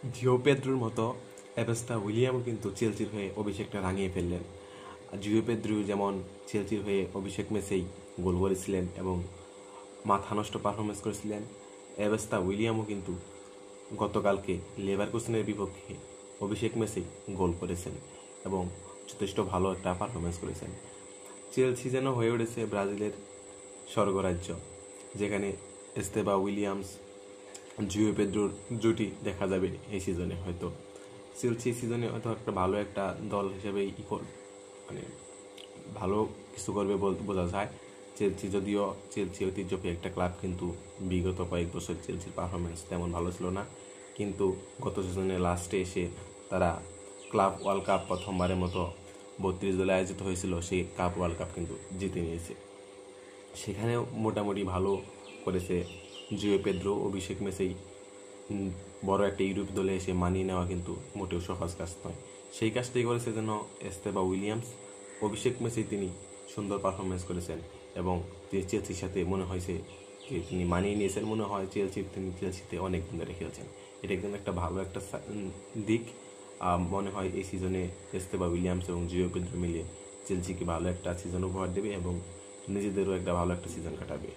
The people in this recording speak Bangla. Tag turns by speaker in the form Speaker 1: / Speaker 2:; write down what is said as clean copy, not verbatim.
Speaker 1: জিও পেদ্রোর মতো এবেস্তা উইলিয়ামও কিন্তু চেলসির হয়ে অভিষেকটা রাঙিয়ে ফেললেন। জিও পেদ্রো যেমন চেলসির হয়ে অভিষেক ম্যাচেই গোল করেছিলেন এবং মাথা নষ্ট পারফরমেন্স করেছিলেন, এবেস্তা উইলিয়ামও কিন্তু গতকালকে লেভারকুসেনের বিপক্ষে অভিষেক ম্যাচেই গোল করেছেন এবং যথেষ্ট ভালো একটা পারফরমেন্স করেছেন। চেলসি যেন হয়ে উঠেছে ব্রাজিলের স্বর্গরাজ্য, যেখানে এস্তেবা উইলিয়ামস, জিও পেদ্রোর জুটি দেখা যাবে এই সিজনে। হয়তো চেলসি সিজনে হয়তো একটা ভালো একটা দল হিসেবে মানে ভালো কিছু করবে বলতে বোঝা যায়। চেলসি যদিও চেলসি ঐতিহ্যবাহী একটা ক্লাব, কিন্তু বিগত কয়েক বছর চেলসির পারফরমেন্স তেমন ভালো ছিল না। কিন্তু গত সিজনের লাস্টে এসে তারা ক্লাব ওয়ার্ল্ড কাপ প্রথমবারের মতো 32 দলে আয়োজিত হয়েছিল, সেই কাপ ওয়ার্ল্ড কাপ কিন্তু জিতে নিয়েছে। সেখানেও মোটামুটি ভালো করেছে জিও পেদ্রো। অভিষেক ম্যাচেই বড় একটা ইউরোপ দলে এসে মানিয়ে নেওয়া কিন্তু মোটেও সহজ কাজ নয়। সেই কাজটাই করেছে যেন এস্তেবা উইলিয়ামস। অভিষেক ম্যাচেই তিনি সুন্দর পারফরমেন্স করেছেন এবং চেলসির সাথে মনে হয়েছে যে তিনি মানিয়ে নিয়েছেন। মনে হয় তিনি চেলসিতে অনেক দিন ধরে খেলছেন। এটা একদম একটা ভালো একটা দিক। মনে হয় এই সিজনে এস্তেবা উইলিয়ামস এবং জিও পেদ্রো মিলে চেলসিকে ভালো একটা সিজন উপহার দেবে এবং নিজেদেরও একটা ভালো একটা সিজন কাটাবে।